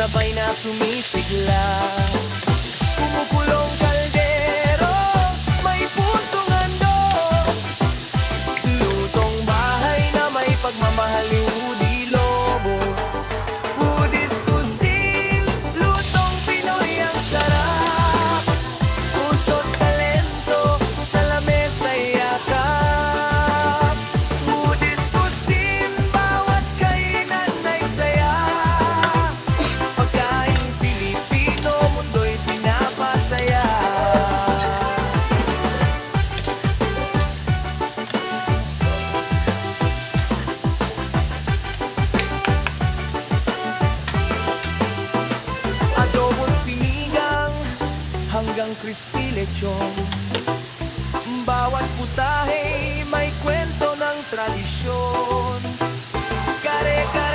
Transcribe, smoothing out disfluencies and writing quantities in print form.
sabay na sumisigla. Kumukulong kaldero, may pusong handog, lutong bahay na may pagmamahal ni Udi Lobos. Udi's Cuisine, lutong Pinoy ang sarap, puso't talento sa lamesa yakap. Udi's Cuisine, bawat kainan ay saya, pagkain Pilipino, mundo'y pinapasaya. Adobong sinigang hanggang crispy lechon, bawat putahe may kwento ng tradisyon. Kare-kare